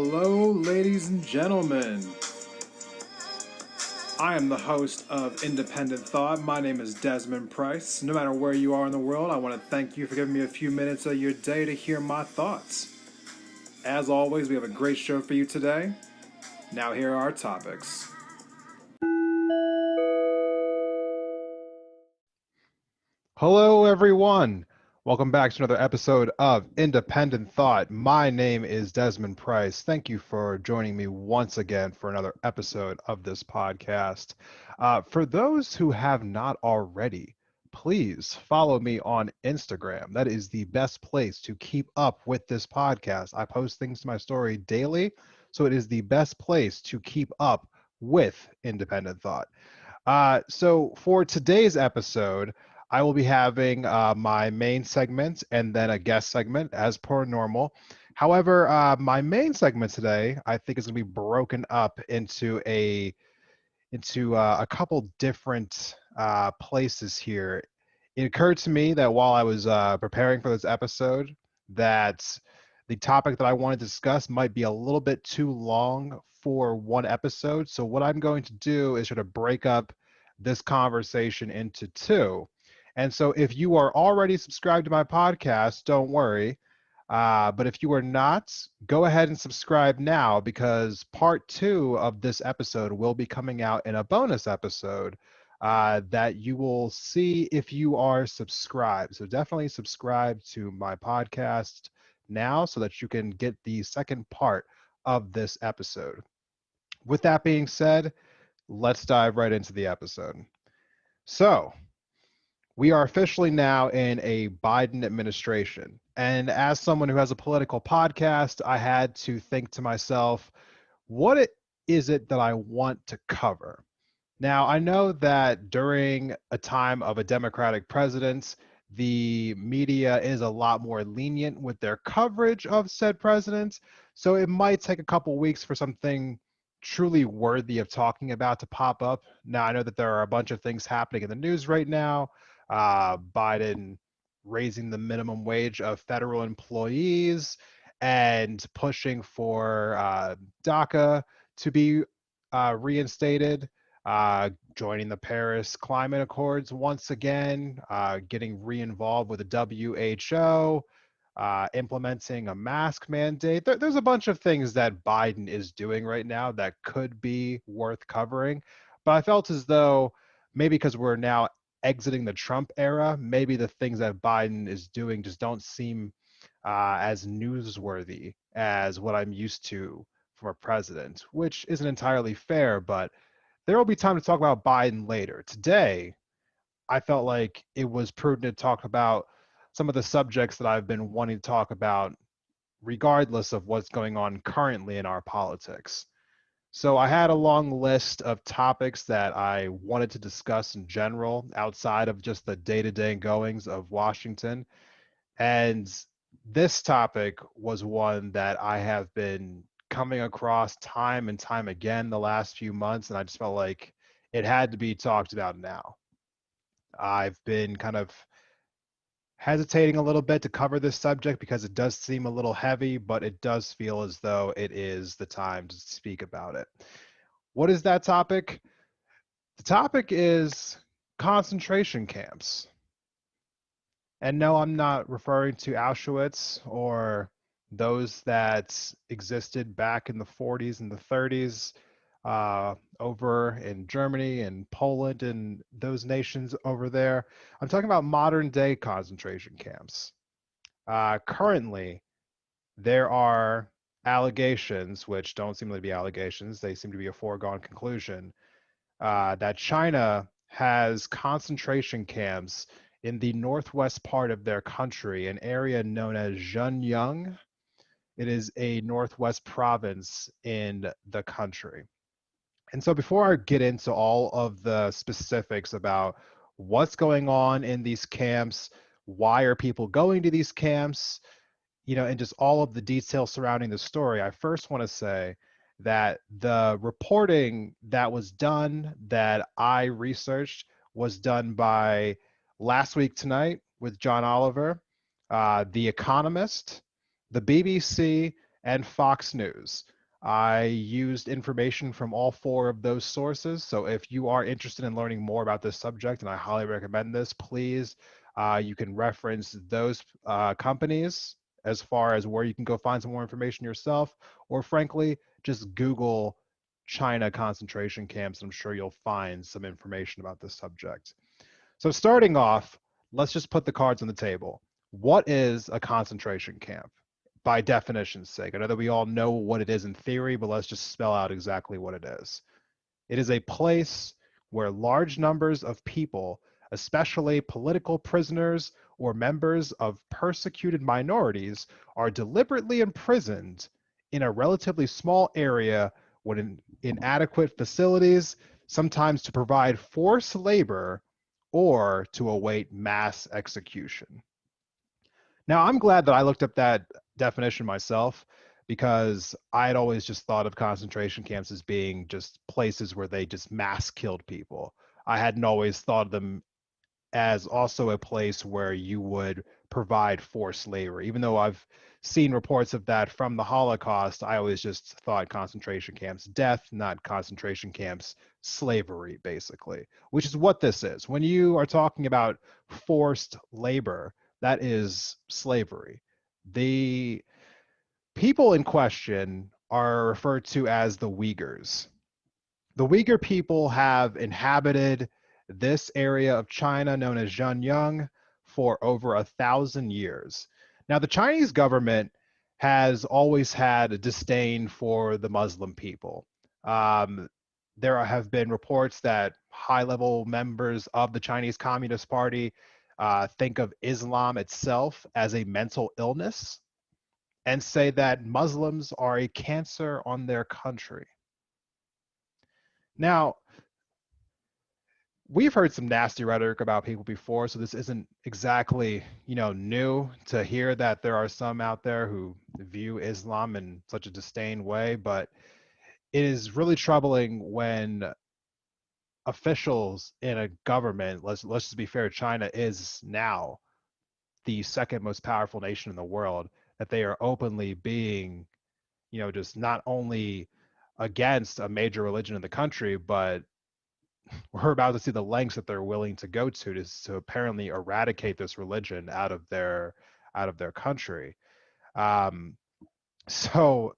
Hello, ladies and gentlemen. I am the host of Independent Thought. My name is Desmond Price. No matter where you are in the world, I want to thank you for giving me a few minutes of your day to hear my thoughts. As always, we have a great show for you today. Now, here are our topics. Hello, everyone. Welcome back to another episode of Independent Thought. My name is Desmond Price. Thank you for joining me once again for another episode of this podcast. For those who have not already, please follow me on Instagram. That is the best place to keep up with this podcast. I post things to my story daily, so it is the best place to keep up with Independent Thought. So for today's episode, I will be having my main segment and then a guest segment as per normal. However, my main segment today, I think, is going to be broken up into a couple different places here. It occurred to me that while I was preparing for this episode, that the topic that I wanted to discuss might be a little bit too long for one episode. So what I'm going to do is sort of break up this conversation into two. And so if you are already subscribed to my podcast, don't worry. But if you are not, go ahead and subscribe now because part two of this episode will be coming out in a bonus episode that you will see if you are subscribed. So definitely subscribe to my podcast now so that you can get the second part of this episode. With that being said, let's dive right into the episode. So, we are officially now in a Biden administration. And as someone who has a political podcast, I had to think to myself, is it that I want to cover? Now, I know that during a time of a Democratic president, the media is a lot more lenient with their coverage of said president. So it might take a couple weeks for something truly worthy of talking about to pop up. Now, I know that there are a bunch of things happening in the news right now. Biden raising the minimum wage of federal employees and pushing for DACA to be reinstated, joining the Paris Climate Accords once again, getting re-involved with the WHO, implementing a mask mandate. There's a bunch of things that Biden is doing right now that could be worth covering. But I felt as though maybe because we're now exiting the Trump era, maybe the things that Biden is doing just don't seem as newsworthy as what I'm used to from a president, which isn't entirely fair, but there will be time to talk about Biden later. Today, I felt like it was prudent to talk about some of the subjects that I've been wanting to talk about, regardless of what's going on currently in our politics. So I had a long list of topics that I wanted to discuss in general outside of just the day-to-day goings of Washington. And this topic was one that I have been coming across time and time again the last few months, and I just felt like it had to be talked about now. I've been kind of hesitating a little bit to cover this subject because it does seem a little heavy, but it does feel as though it is the time to speak about it. What is that topic? The topic is concentration camps. And no, I'm not referring to Auschwitz or those that existed back in the 40s and the 30s over in Germany and Poland and those nations over there. I'm talking about modern day concentration camps. Currently, there are allegations, which don't seem to be allegations, they seem to be a foregone conclusion, that China has concentration camps in the northwest part of their country, an area known as Zhenyang. It is a northwest province in the country. And so before I get into all of the specifics about what's going on in these camps, why are people going to these camps, and just all of the details surrounding the story, I first want to say that the reporting that was done that I researched was done by Last Week Tonight with John Oliver, The Economist, the BBC, and Fox News. I used information from all four of those sources. So if you are interested in learning more about this subject, and I highly recommend this, please, you can reference those companies as far as where you can go find some more information yourself, or frankly, just Google China concentration camps. I'm sure you'll find some information about this subject. So starting off, let's just put the cards on the table. What is a concentration camp? By definition's sake. I know that we all know what it is in theory, but let's just spell out exactly what it is. It is a place where large numbers of people, especially political prisoners or members of persecuted minorities, are deliberately imprisoned in a relatively small area when in inadequate facilities, sometimes to provide forced labor or to await mass execution. Now, I'm glad that I looked up that definition myself because I had always just thought of concentration camps as being just places where they just mass killed people. I hadn't always thought of them as also a place where you would provide forced labor. Even though I've seen reports of that from the Holocaust, I always just thought concentration camps death, not concentration camps slavery, basically, which is what this is. When you are talking about forced labor, that is slavery. The people in question are referred to as the Uyghurs. The Uyghur people have inhabited this area of China known as Xinjiang for over 1,000 years. Now, the Chinese government has always had a disdain for the Muslim people. Um, there have been reports that high level members of the Chinese Communist Party think of Islam itself as a mental illness and say that Muslims are a cancer on their country. Now, we've heard some nasty rhetoric about people before, so this isn't exactly, new to hear that there are some out there who view Islam in such a disdain way, but it is really troubling when officials in a government, let's just be fair, China is now the second most powerful nation in the world, that they are openly being, just not only against a major religion in the country, but we're about to see the lengths that they're willing to go to apparently eradicate this religion out of their country. Um, so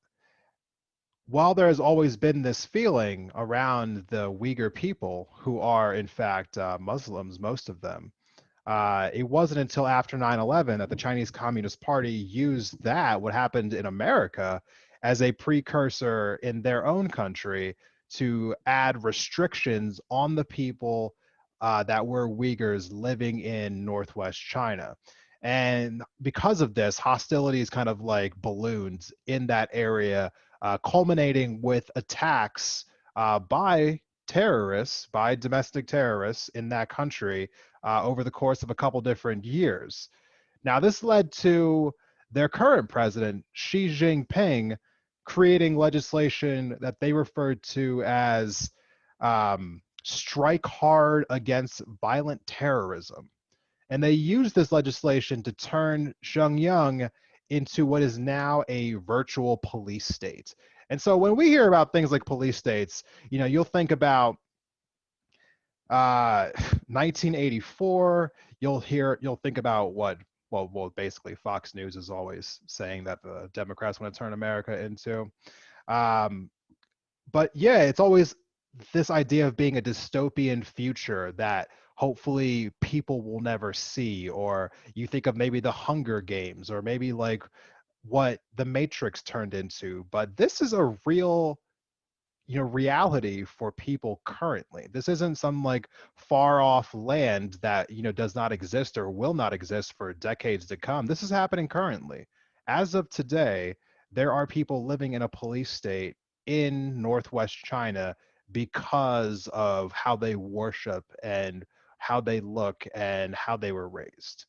while there has always been this feeling around the Uyghur people, who are in fact Muslims, most of them, it wasn't until after 9/11 that the Chinese Communist Party used what happened in America, as a precursor in their own country to add restrictions on the people that were Uyghurs living in Northwest China. And because of this, hostilities kind of like ballooned in that area, culminating with attacks by terrorists, by domestic terrorists in that country over the course of a couple different years. Now, this led to their current president, Xi Jinping, creating legislation that they referred to as strike hard against violent terrorism. And they used this legislation to turn Xinjiang into what is now a virtual police state. And so when we hear about things like police states, you'll think about 1984. You'll think about what, well, basically Fox News is always saying that the Democrats want to turn America into. Um, but yeah, it's always this idea of being a dystopian future that hopefully people will never see, or you think of maybe the Hunger Games, or maybe like what the Matrix turned into. But this is a real reality for people currently. This isn't some like far off land that does not exist or will not exist for decades to come. This is happening currently. As of today, there are people living in a police state in Northwest China because of how they worship and how they look and how they were raised.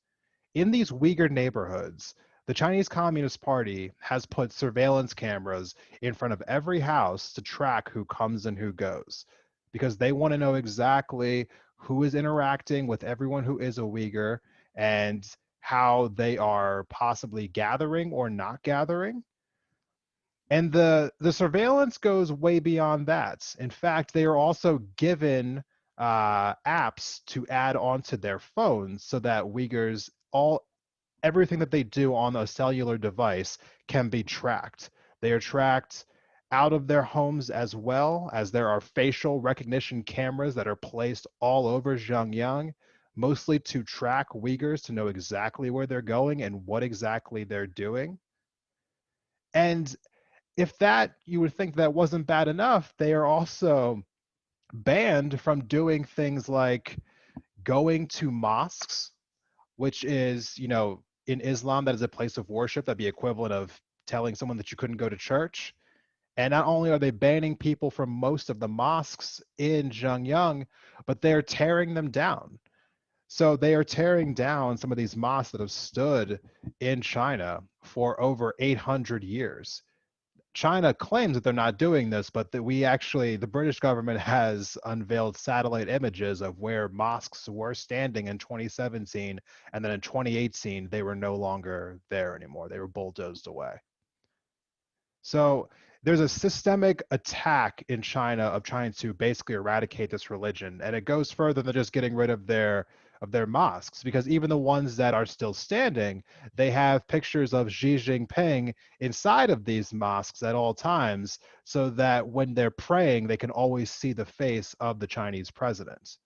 In these Uyghur neighborhoods, the Chinese Communist Party has put surveillance cameras in front of every house to track who comes and who goes, because they want to know exactly who is interacting with everyone who is a Uyghur and how they are possibly gathering or not gathering. And the surveillance goes way beyond that. In fact, they are also given apps to add onto their phones so that Uyghurs all everything that they do on a cellular device can be tracked. They are tracked out of their homes as well as there are facial recognition cameras that are placed all over Zhejiang, mostly to track Uyghurs to know exactly where they're going and what exactly they're doing. And if that you would think that wasn't bad enough, they are also banned from doing things like going to mosques, which is, in Islam, that is a place of worship. That'd be equivalent of telling someone that you couldn't go to church. And not only are they banning people from most of the mosques in Zhejiang, but they're tearing them down. So they are tearing down some of these mosques that have stood in China for over 800 years. China claims that they're not doing this, but that the British government has unveiled satellite images of where mosques were standing in 2017, and then in 2018 they were no longer there anymore. They were bulldozed away. So there's a systemic attack in China of trying to basically eradicate this religion, and it goes further than just getting rid of their mosques, because even the ones that are still standing, they have pictures of Xi Jinping inside of these mosques at all times, so that when they're praying, they can always see the face of the Chinese president.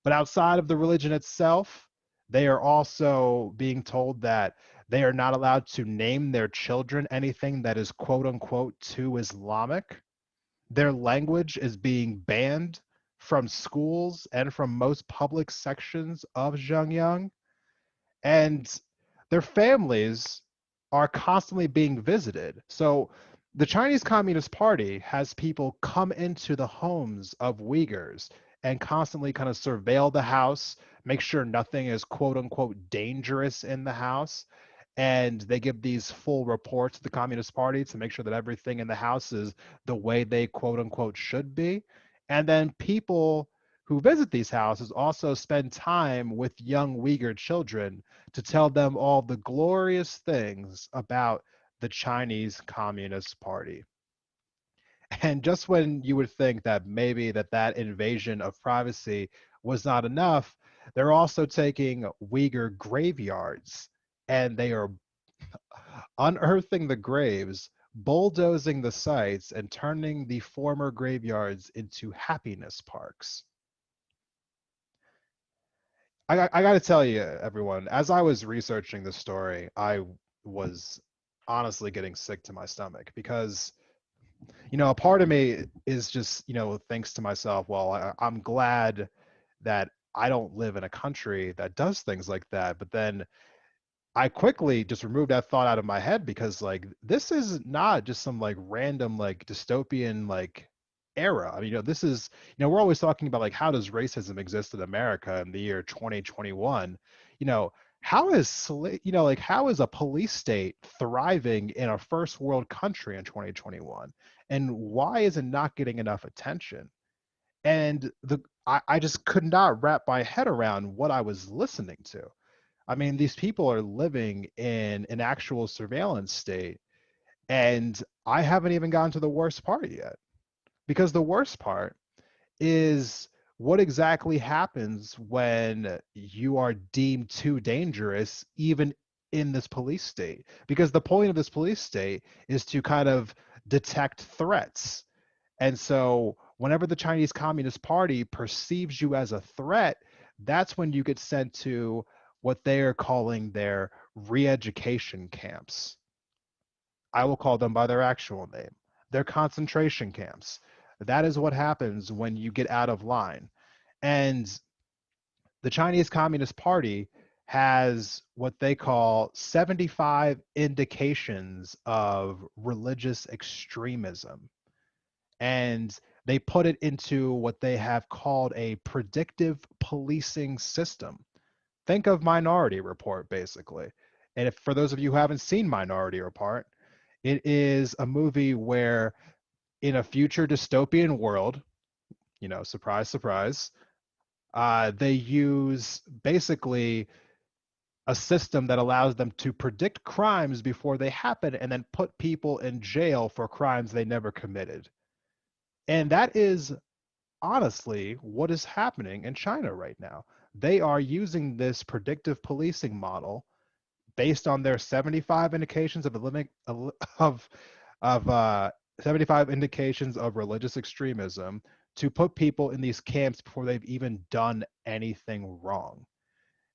But outside of the religion itself, they are also being told that they are not allowed to name their children anything that is quote unquote too Islamic. Their language is being banned from schools and from most public sections of Zhejiang. And their families are constantly being visited. So the Chinese Communist Party has people come into the homes of Uyghurs and constantly kind of surveil the house, make sure nothing is quote unquote dangerous in the house. And they give these full reports to the Communist Party to make sure that everything in the house is the way they quote unquote should be. And then people who visit these houses also spend time with young Uyghur children to tell them all the glorious things about the Chinese Communist Party. And just when you would think that maybe that invasion of privacy was not enough, they're also taking Uyghur graveyards and they are unearthing the graves, bulldozing the sites, and turning the former graveyards into happiness parks. I got to tell you, everyone, as I was researching this story, I was honestly getting sick to my stomach because, a part of me is just, thinks to myself, well, I'm glad that I don't live in a country that does things like that. But then I quickly just removed that thought out of my head because like this is not just some like random like dystopian like era. I mean, this is, we're always talking about like how does racism exist in America in the year 2021? You know, like how is a police state thriving in a first world country in 2021? And why is it not getting enough attention? And I just could not wrap my head around what I was listening to. I mean, these people are living in an actual surveillance state, and I haven't even gotten to the worst part yet. Because the worst part is what exactly happens when you are deemed too dangerous, even in this police state. Because the point of this police state is to kind of detect threats. And so, whenever the Chinese Communist Party perceives you as a threat, that's when you get sent to what they are calling their re education camps. I will call them by their actual name. They're concentration camps. That is what happens when you get out of line. And the Chinese Communist Party has what they call 75 indications of religious extremism, and they put it into what they have called a predictive policing system. Think of Minority Report, basically. And if for those of you who haven't seen Minority Report, it is a movie where in a future dystopian world, surprise, surprise, they use basically a system that allows them to predict crimes before they happen and then put people in jail for crimes they never committed. And that is honestly what is happening in China right now. They are using this predictive policing model based on their 75 indications of of of 75 indications of religious extremism to put people in these camps before they've even done anything wrong.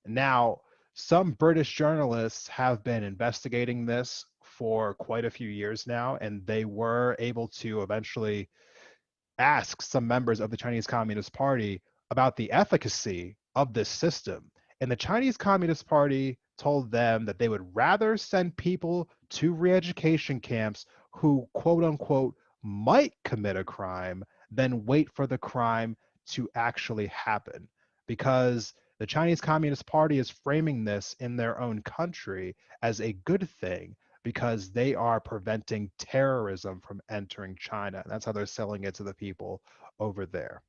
Now, some British journalists have been investigating this for quite a few years now, and they were able to eventually ask some members of the Chinese Communist Party about the efficacy of this system. And the Chinese Communist Party told them that they would rather send people to re education camps who, quote unquote, might commit a crime than wait for the crime to actually happen. Because the Chinese Communist Party is framing this in their own country as a good thing because they are preventing terrorism from entering China. And that's how they're selling it to the people over there.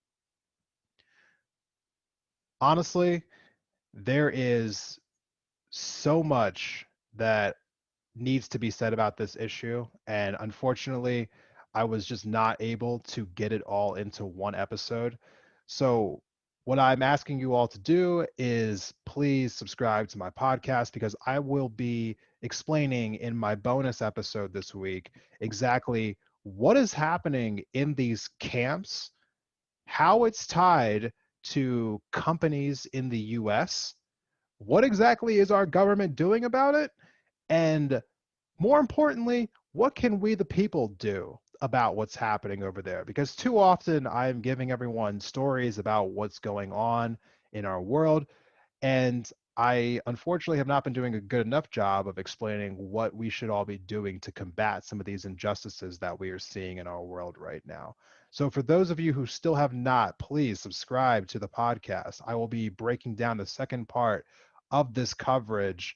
Honestly, there is so much that needs to be said about this issue. And unfortunately, I was just not able to get it all into one episode. So, what I'm asking you all to do is please subscribe to my podcast because I will be explaining in my bonus episode this week exactly what is happening in these camps, how it's tied to companies in the US, what exactly is our government doing about it, and more importantly, what can we, the people, do about what's happening over there? Because too often I'm giving everyone stories about what's going on in our world, and I unfortunately have not been doing a good enough job of explaining what we should all be doing to combat some of these injustices that we are seeing in our world right now. So, for those of you who still have not, please subscribe to the podcast. I will be breaking down the second part of this coverage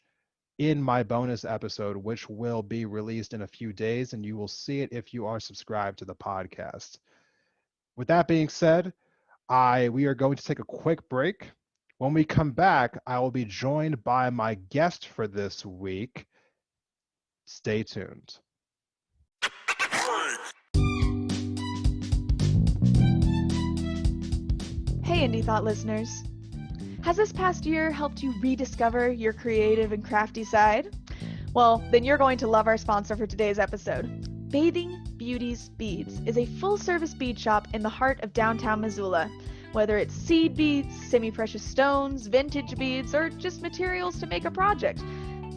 in my bonus episode, which will be released in a few days, and you will see it if you are subscribed to the podcast. With that being said, we are going to take a quick break. When we come back, I will be joined by my guest for this week. Stay tuned. Hey, Indie Thought listeners. Has this past year helped you rediscover your creative and crafty side? Well, then you're going to love our sponsor for today's episode. Bathing Beauty's Beads is a full-service bead shop in the heart of downtown Missoula. Whether it's seed beads, semi-precious stones, vintage beads, or just materials to make a project,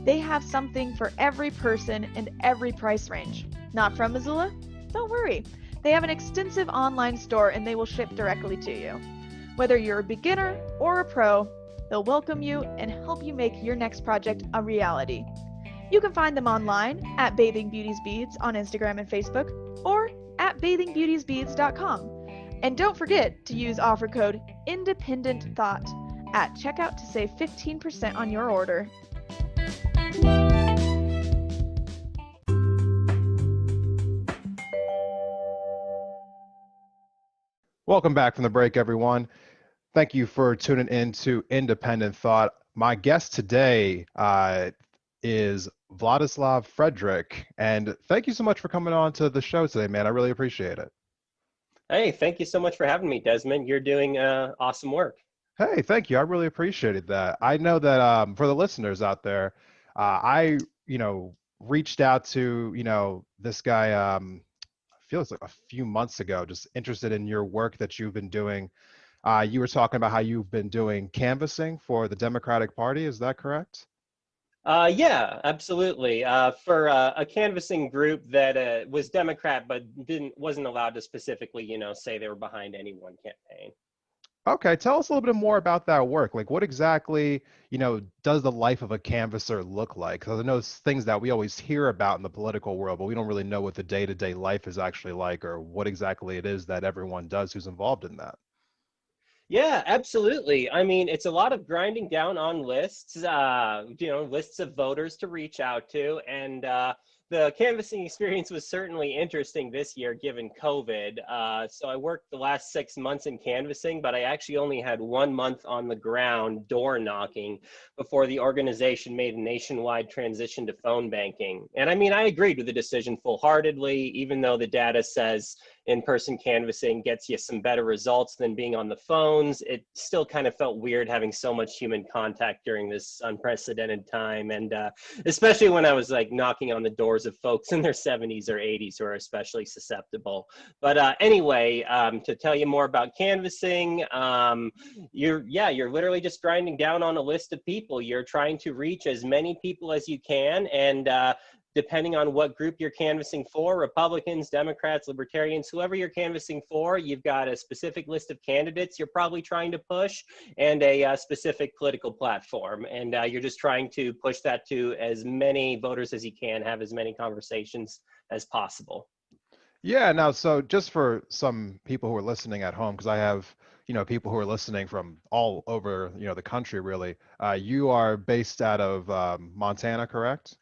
they have something for every person and every price range. Not from Missoula? Don't worry. They have an extensive online store and they will ship directly to you. Whether you're a beginner or a pro, they'll welcome you and help you make your next project a reality. You can find them online at Bathing Beauty's Beads on Instagram and Facebook or at bathingbeautiesbeads.com. And don't forget to use offer code INDEPENDENTTHOUGHT at checkout to save 15% on your order. Welcome back from the break, everyone. Thank you for tuning in to Independent Thought. My guest today is Vladislav Frederick, and thank you so much for coming on to the show today, man. I really appreciate it. Hey, thank you so much for having me, Desmond. You're doing awesome work. Hey, thank you. I really appreciated that. I know that for the listeners out there, I reached out to this guy. I feel it's like a few months ago, just interested in your work that you've been doing. You were talking about how you've been doing canvassing for the Democratic Party. Is that correct? Yeah, absolutely. For a canvassing group that was Democrat but wasn't allowed to specifically, say they were behind any one campaign. Okay, tell us a little bit more about that work. Like, what exactly, does the life of a canvasser look like? Because I know it's things that we always hear about in the political world, but we don't really know what the day-to-day life is actually like, or what exactly it is that everyone does who's involved in that. Yeah, absolutely. I mean, it's a lot of grinding down on lists, lists of voters to reach out to. And the canvassing experience was certainly interesting this year given COVID. So I worked the last 6 months in canvassing, but I actually only had 1 month on the ground door knocking before the organization made a nationwide transition to phone banking. And I mean, I agreed with the decision full-heartedly, even though the data says in-person canvassing gets you some better results than being on the phones. It still kind of felt weird having so much human contact during this unprecedented time. And especially when I was like knocking on the doors of folks in their 70s or 80s who are especially susceptible. But anyway, to tell you more about canvassing, you're literally just grinding down on a list of people. You're trying to reach as many people as you can, and depending on what group you're canvassing for, Republicans, Democrats, Libertarians, whoever you're canvassing for, you've got a specific list of candidates you're probably trying to push and a specific political platform. And you're just trying to push that to as many voters as you can, have as many conversations as possible. Yeah, now, so just for some people who are listening at home, because I have, people who are listening from all over, the country, really. You are based out of Montana, correct?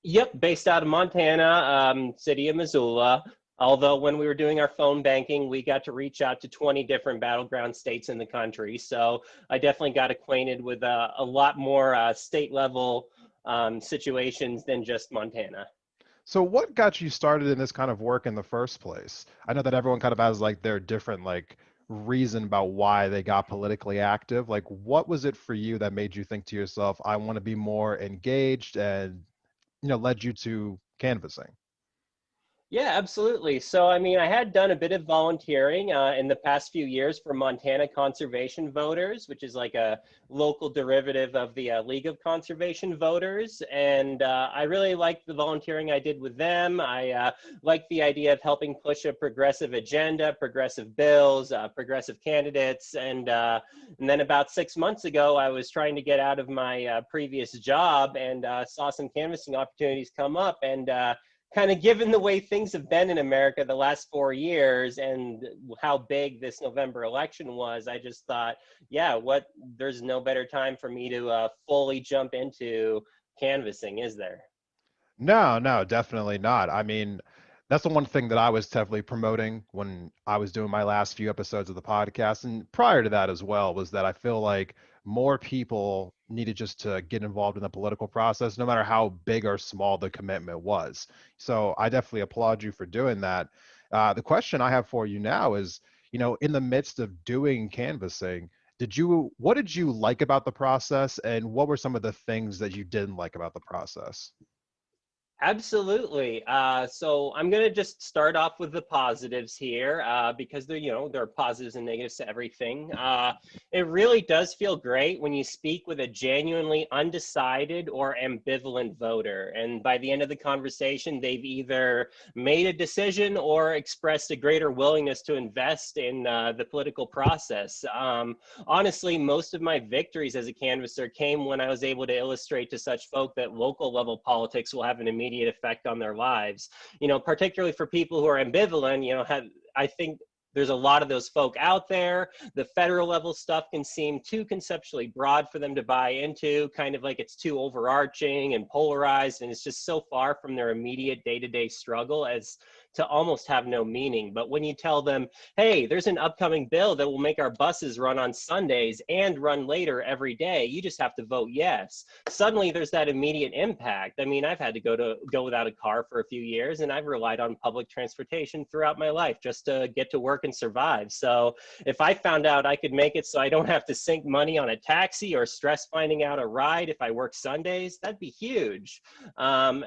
Yep, based out of Montana, city of Missoula. Although when we were doing our phone banking, we got to reach out to 20 different battleground states in the country. So I definitely got acquainted with a lot more state level situations than just Montana. So what got you started in this kind of work in the first place? I know that everyone kind of has like their different like reason about why they got politically active. Like, what was it for you that made you think to yourself, I want to be more engaged, and led you to canvassing? Yeah, absolutely. So, I mean, I had done a bit of volunteering in the past few years for Montana Conservation Voters, which is like a local derivative of the League of Conservation Voters. And I really liked the volunteering I did with them. I liked the idea of helping push a progressive agenda, progressive bills, progressive candidates. And then about 6 months ago, I was trying to get out of my previous job and saw some canvassing opportunities come up. And kind of given the way things have been in America the last 4 years and how big this November election was, I just thought, yeah, there's no better time for me to fully jump into canvassing, is there? No, definitely not. I mean, that's the one thing that I was definitely promoting when I was doing my last few episodes of the podcast, and prior to that as well, was that I feel like more people needed just to get involved in the political process, no matter how big or small the commitment was. So I definitely applaud you for doing that. The question I have for you now is, in the midst of doing canvassing, what did you like about the process, and what were some of the things that you didn't like about the process? Absolutely. So I'm going to just start off with the positives here because there are positives and negatives to everything. It really does feel great when you speak with a genuinely undecided or ambivalent voter. And by the end of the conversation, they've either made a decision or expressed a greater willingness to invest in the political process. Honestly, most of my victories as a canvasser came when I was able to illustrate to such folk that local level politics will have an immediate effect on their lives. Particularly for people who are ambivalent, I think there's a lot of those folk out there. The federal level stuff can seem too conceptually broad for them to buy into, kind of like it's too overarching and polarized, and it's just so far from their immediate day-to-day struggle as to almost have no meaning. But when you tell them, hey, there's an upcoming bill that will make our buses run on Sundays and run later every day, you just have to vote yes. Suddenly there's that immediate impact. I mean, I've had to go without a car for a few years, and I've relied on public transportation throughout my life just to get to work and survive. So if I found out I could make it so I don't have to sink money on a taxi or stress finding out a ride if I work Sundays, that'd be huge. And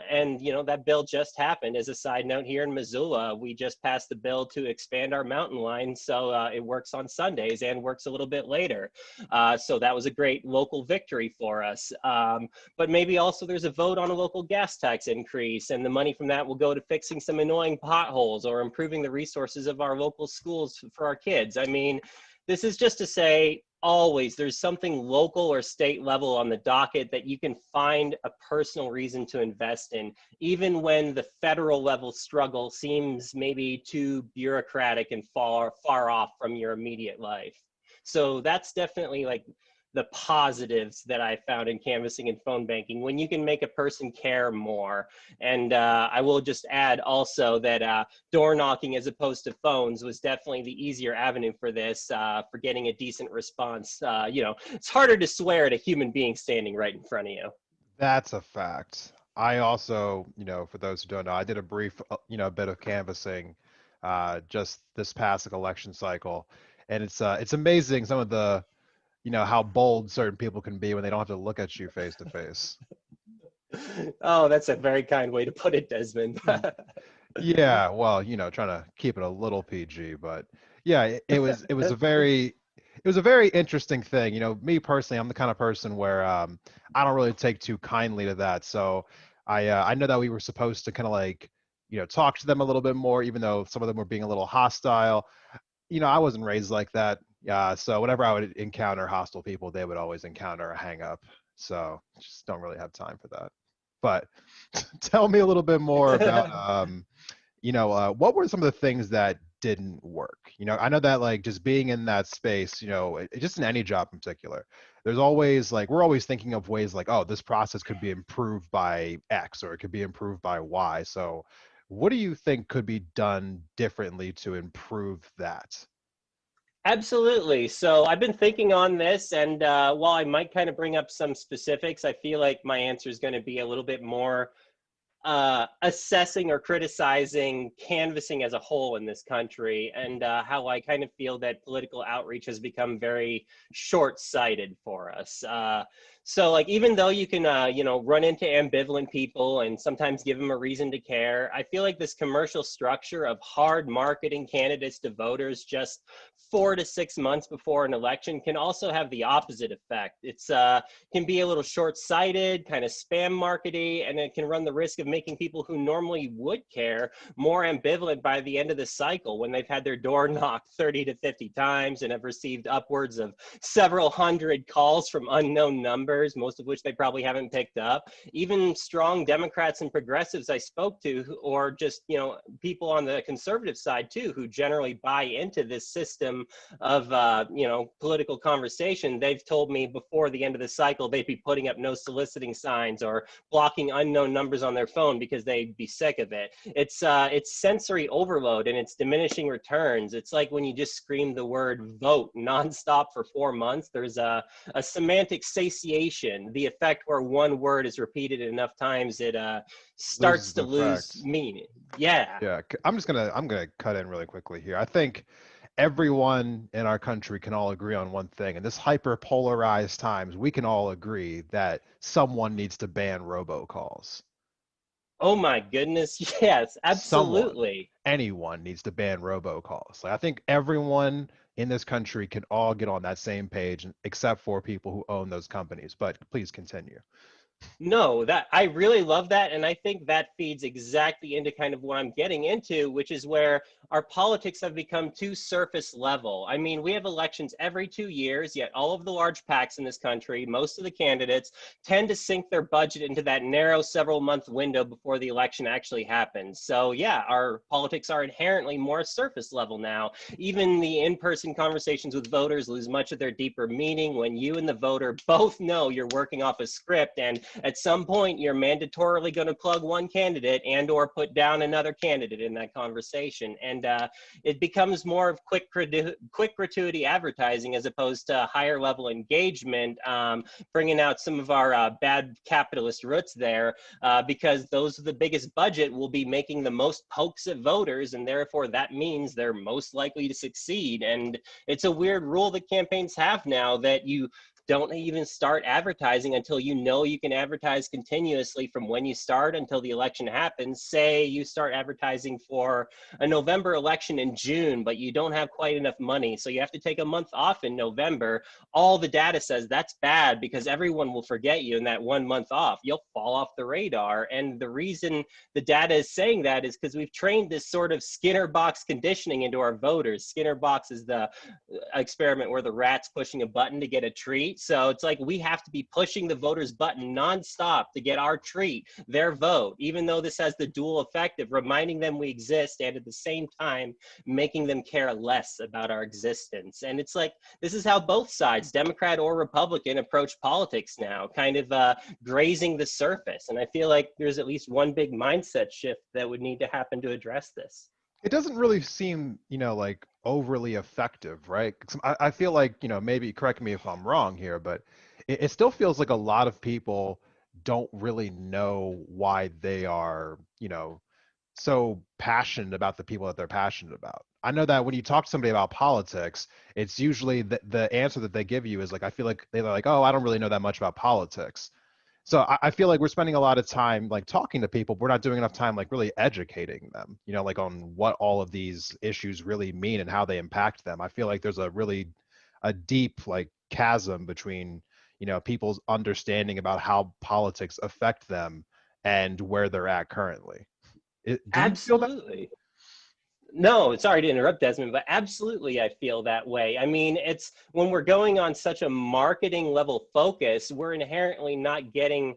that bill just happened. As a side note, here in Missoula, we just passed the bill to expand our mountain line so it works on Sundays and works a little bit later. So that was a great local victory for us. But maybe also there's a vote on a local gas tax increase, and the money from that will go to fixing some annoying potholes or improving the resources of our local schools for our kids. I mean, this is just to say, always there's something local or state level on the docket that you can find a personal reason to invest in, even when the federal level struggle seems maybe too bureaucratic and far off from your immediate life. So that's definitely like the positives that I found in canvassing and phone banking, when you can make a person care more. And I will just add also that door knocking as opposed to phones was definitely the easier avenue for this, for getting a decent response. You know, it's harder to swear at a human being standing right in front of you. That's a fact. I also, for those who don't know, I did a brief, bit of canvassing just this past election cycle, and it's amazing some of the, how bold certain people can be when they don't have to look at you face to face. Oh, that's a very kind way to put it, Desmond. Yeah, well, trying to keep it a little PG, but yeah, it was a very interesting thing. Me personally, I'm the kind of person where I don't really take too kindly to that. So I know that we were supposed to kind of like, talk to them a little bit more, even though some of them were being a little hostile. I wasn't raised like that. So whenever I would encounter hostile people, they would always encounter a hang up. So just don't really have time for that. But tell me a little bit more about what were some of the things that didn't work? I know that like just being in that space, just in any job in particular, there's always like, we're always thinking of ways like, oh, this process could be improved by X or it could be improved by Y. So what do you think could be done differently to improve that? Absolutely. So I've been thinking on this, and while I might kind of bring up some specifics, I feel like my answer is going to be a little bit more assessing or criticizing canvassing as a whole in this country, and how I kind of feel that political outreach has become very short-sighted for us. So like, even though you can, run into ambivalent people and sometimes give them a reason to care, I feel like this commercial structure of hard marketing candidates to voters just 4 to 6 months before an election can also have the opposite effect. It's can be a little short-sighted, kind of spam markety, and it can run the risk of making people who normally would care more ambivalent by the end of the cycle, when they've had their door knocked 30 to 50 times and have received upwards of several hundred calls from unknown numbers, most of which they probably haven't picked up. Even strong Democrats and progressives I spoke to, or just, people on the conservative side too, who generally buy into this system of, political conversation, they've told me before the end of the cycle they'd be putting up no soliciting signs or blocking unknown numbers on their phone because they'd be sick of it. It's sensory overload and it's diminishing returns. It's like when you just scream the word vote nonstop for 4 months, there's a semantic satiation, the effect where one word is repeated enough times, it starts to lose meaning. Yeah. I'm gonna cut in really quickly here. I think everyone in our country can all agree on one thing. In this hyper polarized times, we can all agree that someone needs to ban robocalls. Oh my goodness, yes, absolutely. Anyone needs to ban robocalls. Like, I think everyone in this country can all get on that same page, except for people who own those companies. But please continue. No, that I really love that, and I think that feeds exactly into kind of what I'm getting into, which is where our politics have become too surface level. I mean, we have elections every 2 years, yet all of the large PACs in this country, most of the candidates, tend to sink their budget into that narrow several-month window before the election actually happens. So yeah, our politics are inherently more surface level now. Even the in-person conversations with voters lose much of their deeper meaning when you and the voter both know you're working off a script, and at some point you're mandatorily going to plug one candidate and or put down another candidate in that conversation. And it becomes more of quick gratuity advertising as opposed to higher level engagement, bringing out some of our bad capitalist roots there, because those with the biggest budget will be making the most pokes at voters, and therefore that means they're most likely to succeed. And it's a weird rule that campaigns have now, that you don't even start advertising until you know you can advertise continuously from when you start until the election happens. Say you start advertising for a November election in June, but you don't have quite enough money, so you have to take a month off in November. All the data says that's bad because everyone will forget you in that 1 month off. You'll fall off the radar. And the reason the data is saying that is because we've trained this sort of Skinner box conditioning into our voters. Skinner box is the experiment where the rat's pushing a button to get a treat. right? So it's like we have to be pushing the voters button nonstop to get our treat, their vote, even though this has the dual effect of reminding them we exist and at the same time making them care less about our existence. And it's like, this is how both sides, Democrat or Republican, approach politics now, kind of grazing the surface. And I feel like there's at least one big mindset shift that would need to happen to address this. It doesn't really seem, like overly effective, right? 'Cause I feel like, maybe correct me if I'm wrong here, but it still feels like a lot of people don't really know why they are, so passionate about the people that they're passionate about. I know that when you talk to somebody about politics, it's usually the answer that they give you is like, I feel like they're like, oh, I don't really know that much about politics. So I feel like we're spending a lot of time like talking to people, but we're not doing enough time like really educating them, like on what all of these issues really mean and how they impact them. I feel like there's a deep like chasm between, people's understanding about how politics affect them and where they're at currently. Do you feel that? Absolutely. No, sorry to interrupt, Desmond, but absolutely I feel that way. I mean, it's when we're going on such a marketing level focus, we're inherently not getting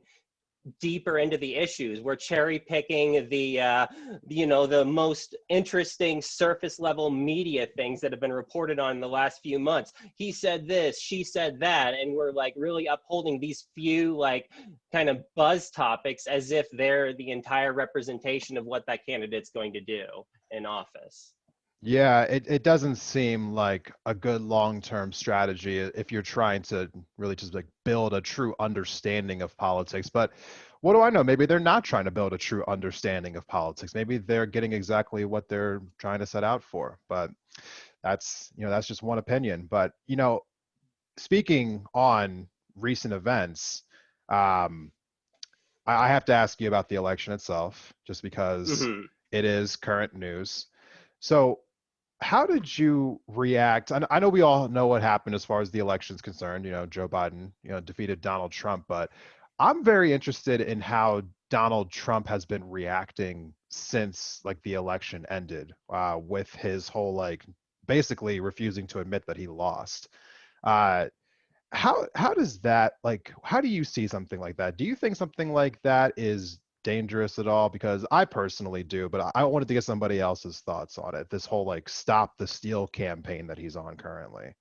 deeper into the issues. We're cherry picking the most interesting surface level media things that have been reported on in the last few months. He said this, she said that, and we're like really upholding these few like kind of buzz topics as if they're the entire representation of what that candidate's going to do in office. Yeah, it doesn't seem like a good long-term strategy if you're trying to really just like build a true understanding of politics. But what do I know? Maybe they're not trying to build a true understanding of politics. Maybe they're getting exactly what they're trying to set out for. But that's just one opinion. But, speaking on recent events, um, I have to ask you about the election itself, just because Mhm. it is current news. So how did you react? I know we all know what happened as far as the election's concerned. Joe Biden, defeated Donald Trump, but I'm very interested in how Donald Trump has been reacting since like the election ended, with his whole like basically refusing to admit that he lost. Uh, how does that like how do you see something like that? Do you think something like that is dangerous at all? Because I personally do, but I wanted to get somebody else's thoughts on it. This whole like stop the steal campaign that he's on currently.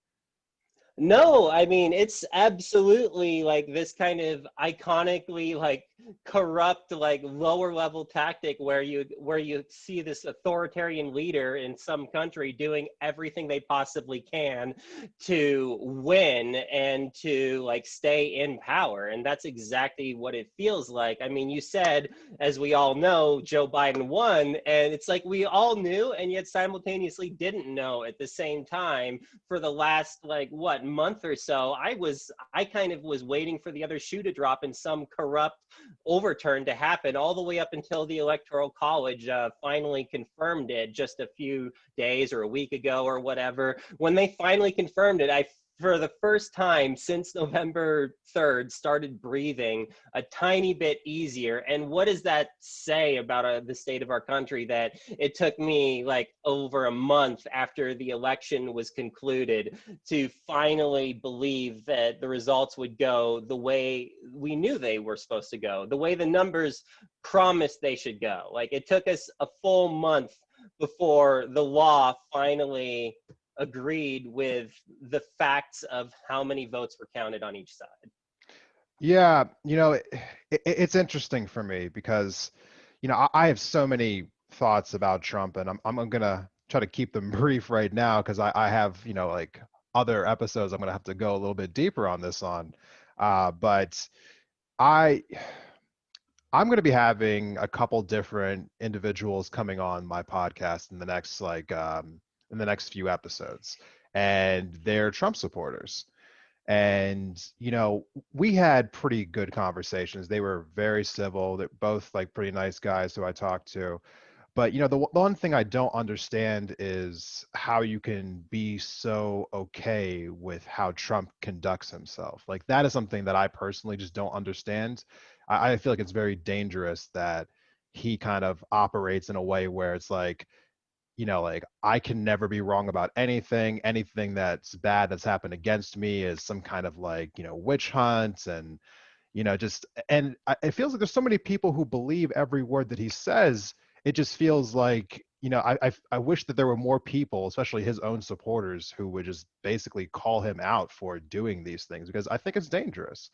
No, I mean, it's absolutely like this kind of iconically like corrupt, like lower level tactic where you see this authoritarian leader in some country doing everything they possibly can to win and to like stay in power. And that's exactly what it feels like. I mean, you said, as we all know, Joe Biden won, and it's like we all knew and yet simultaneously didn't know at the same time for the last like what month or so. I kind of was waiting for the other shoe to drop and some corrupt overturn to happen, all the way up until the Electoral College finally confirmed it just a few days or a week ago or whatever. When they finally confirmed it, I for the first time since November 3rd, started breathing a tiny bit easier. And what does that say about the state of our country, that it took me like over a month after the election was concluded to finally believe that the results would go the way we knew they were supposed to go, the way the numbers promised they should go. Like it took us a full month before the law finally agreed with the facts of how many votes were counted on each side. Yeah, it's interesting for me because, I have so many thoughts about Trump, and I'm gonna try to keep them brief right now because I have, like other episodes I'm gonna have to go a little bit deeper on this on. But I I'm gonna be having a couple different individuals coming on my podcast in the next in the next few episodes, and they're Trump supporters. And we had pretty good conversations. They were very civil. They're both like pretty nice guys who I talked to. But the one thing I don't understand is how you can be so okay with how Trump conducts himself. Like that is something that I personally just don't understand. I feel like it's very dangerous that he kind of operates in a way where it's like, like I can never be wrong about anything. Anything that's bad that's happened against me is some kind of like, witch hunt. And, it feels like there's so many people who believe every word that he says. It just feels like, I wish that there were more people, especially his own supporters, who would just basically call him out for doing these things, because I think it's dangerous,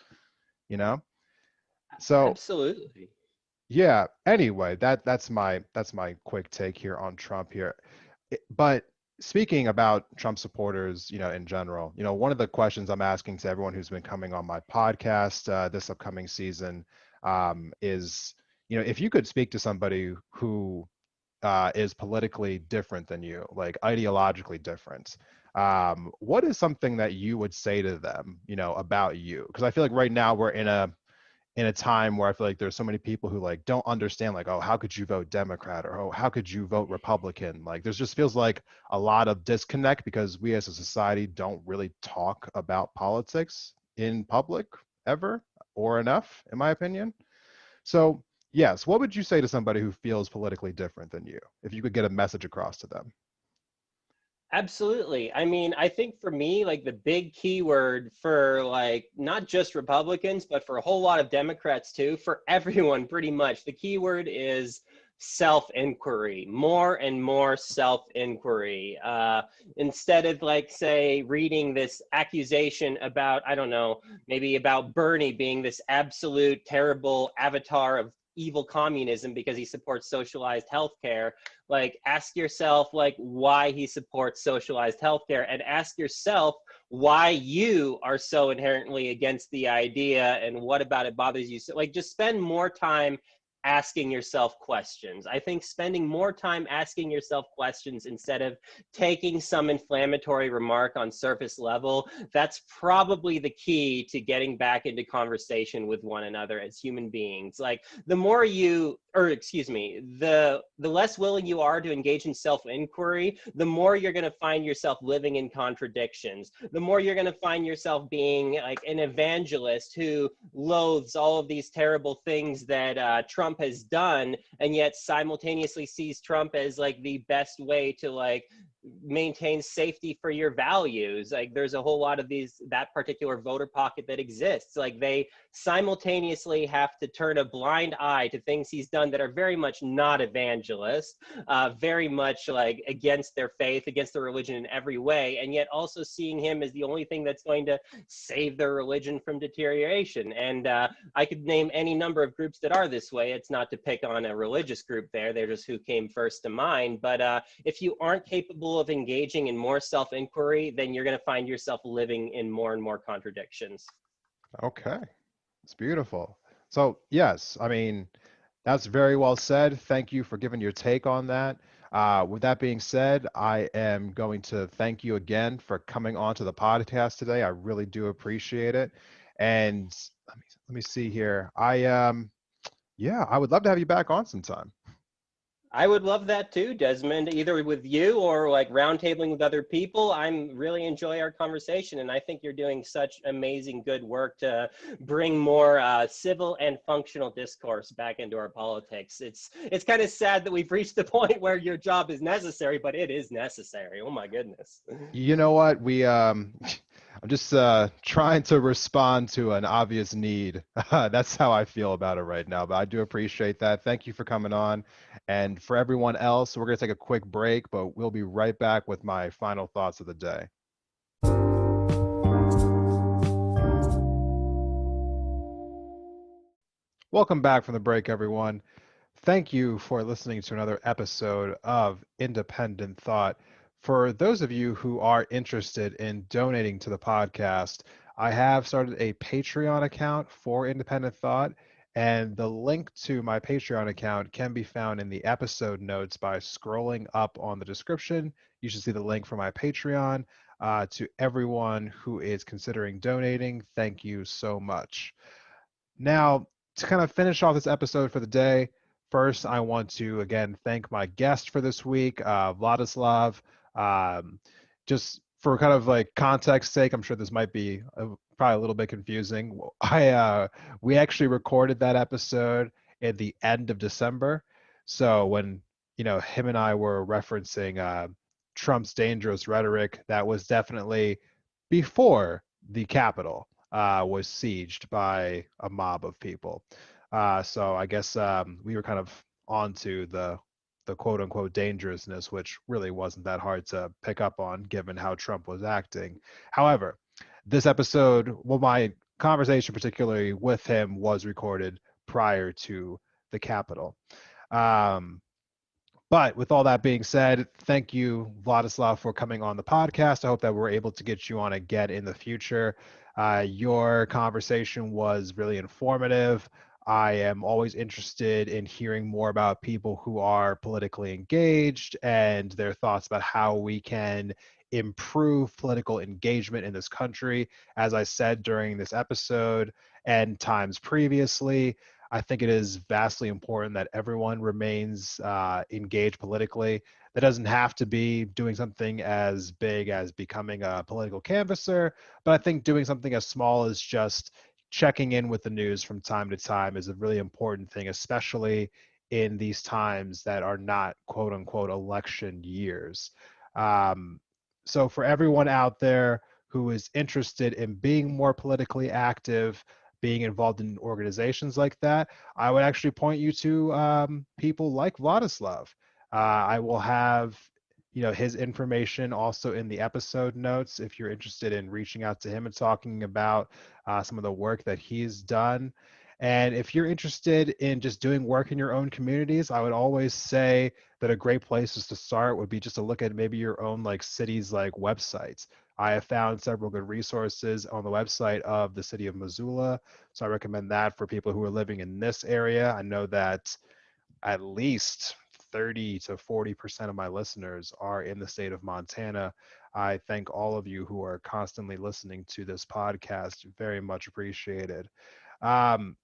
you know? So Absolutely. yeah, anyway, that's my quick take here on Trump here. But speaking about Trump supporters, in general, one of the questions I'm asking to everyone who's been coming on my podcast this upcoming season is, if you could speak to somebody who is politically different than you, like ideologically different, what is something that you would say to them, about you? Because I feel like right now we're in a time where I feel like there's so many people who like don't understand, like, oh, how could you vote Democrat, or oh, how could you vote Republican? Like there's just feels like a lot of disconnect because we as a society don't really talk about politics in public ever, or enough, in my opinion. So yes, what would you say to somebody who feels politically different than you, if you could get a message across to them? Absolutely. I mean, I think for me, like the big keyword for like not just Republicans, but for a whole lot of Democrats too, for everyone pretty much, the keyword is self-inquiry, more and more self-inquiry. Instead of like, say, reading this accusation about, I don't know, maybe about Bernie being this absolute terrible avatar of evil communism because he supports socialized healthcare, like ask yourself like why he supports socialized healthcare, and ask yourself why you are so inherently against the idea and what about it bothers you. So like just spend more time asking yourself questions. I think spending more time asking yourself questions instead of taking some inflammatory remark on surface level, that's probably the key to getting back into conversation with one another as human beings. Like the more you, or excuse me, the less willing you are to engage in self-inquiry, the more you're going to find yourself living in contradictions. The more you're going to find yourself being like an evangelist who loathes all of these terrible things that Trump has done, and yet simultaneously sees Trump as like the best way to like maintain safety for your values. Like there's a whole lot of that particular voter pocket that exists. Like they simultaneously have to turn a blind eye to things he's done that are very much not evangelist, very much like against their faith, against their religion in every way, and yet also seeing him as the only thing that's going to save their religion from deterioration. And I could name any number of groups that are this way. It's not to pick on a religious group there, they're just who came first to mind. But if you aren't capable of engaging in more self-inquiry, then you're going to find yourself living in more and more contradictions. Okay, it's beautiful. So yes, I mean, that's very well said. Thank you for giving your take on that. With that being said, I am going to thank you again for coming on to the podcast today. I really do appreciate it. And let me see here. Yeah, I would love to have you back on sometime. I would love that too, Desmond, either with you or like roundtabling with other people. I'm really enjoy our conversation, and I think you're doing such amazing good work to bring more civil and functional discourse back into our politics. It's kind of sad that we've reached the point where your job is necessary, but it is necessary. Oh my goodness. You know what? I'm just trying to respond to an obvious need. That's how I feel about it right now. But I do appreciate that. Thank you for coming on. And for everyone else, we're going to take a quick break, but we'll be right back with my final thoughts of the day. Welcome back from the break, everyone. Thank you for listening to another episode of Independent Thought. For those of you who are interested in donating to the podcast, I have started a Patreon account for Independent Thought, and the link to my Patreon account can be found in the episode notes by scrolling up on the description. You should see the link for my Patreon. To everyone who is considering donating, thank you so much. Now, to kind of finish off this episode for the day, first, I want to again thank my guest for this week, Vladislav. Just for kind of like context sake, I'm sure this might be probably a little bit confusing. We actually recorded that episode at the end of December. So when him and I were referencing Trump's dangerous rhetoric. That was definitely before the Capitol was sieged by a mob of people. So I guess we were kind of onto the quote unquote dangerousness, which really wasn't that hard to pick up on given how Trump was acting. However, this episode, well, my conversation particularly with him was recorded prior to the Capitol. Um, but with all that being said, thank you, Vladislav, for coming on the podcast. I hope that we're able to get you on again in the future. Your conversation was really informative. I am always interested in hearing more about people who are politically engaged and their thoughts about how we can improve political engagement in this country. As I said during this episode and times previously, I think it is vastly important that everyone remains engaged politically. That doesn't have to be doing something as big as becoming a political canvasser, but I think doing something as small as just checking in with the news from time to time is a really important thing, especially in these times that are not quote unquote election years. Um, so, for everyone out there who is interested in being more politically active, being involved in organizations like that, I would actually point you to people like Vladislav. I will have his information also in the episode notes if you're interested in reaching out to him and talking about some of the work that he's done. And if you're interested in just doing work in your own communities, I would always say that a great place to start would be just to look at maybe your own like cities like websites. I have found several good resources on the website of the city of Missoula, so I recommend that for people who are living in this area. I know that at least 30 to 40% of my listeners are in the state of Montana. I thank all of you who are constantly listening to this podcast. Very much appreciated. Um,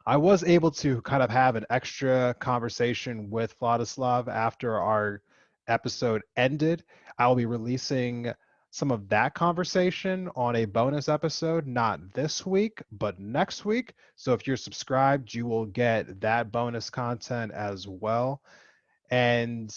I was able to kind of have an extra conversation with Vladislav after our episode ended. I will be releasing some of that conversation on a bonus episode, not this week, but next week. So if you're subscribed, you will get that bonus content as well. And,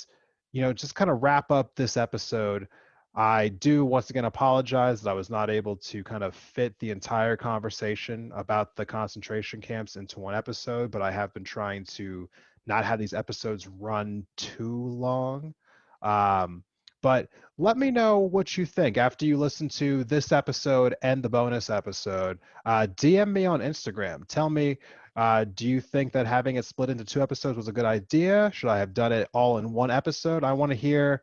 just kind of wrap up this episode. I do once again apologize that I was not able to kind of fit the entire conversation about the concentration camps into one episode, but I have been trying to not have these episodes run too long. Um, but let me know what you think after you listen to this episode and the bonus episode. DM me on Instagram. Tell me, do you think that having it split into two episodes was a good idea? Should I have done it all in one episode? I want to hear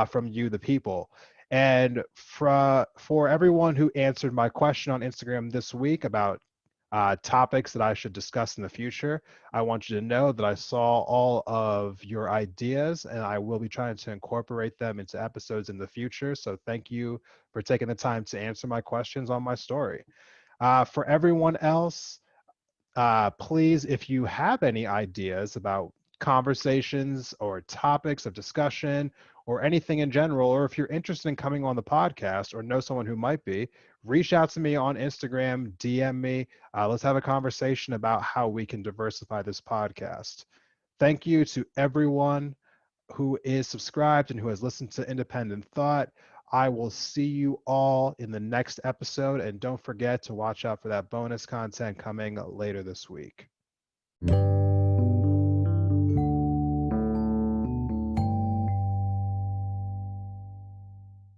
from you, the people. And for everyone who answered my question on Instagram this week about topics that I should discuss in the future, I want you to know that I saw all of your ideas and I will be trying to incorporate them into episodes in the future. So thank you for taking the time to answer my questions on my story. For everyone else, please, if you have any ideas about conversations or topics of discussion or anything in general, or if you're interested in coming on the podcast or know someone who might be, reach out to me on Instagram, DM me. Let's have a conversation about how we can diversify this podcast. Thank you to everyone who is subscribed and who has listened to Independent Thought. I will see you all in the next episode. And don't forget to watch out for that bonus content coming later this week.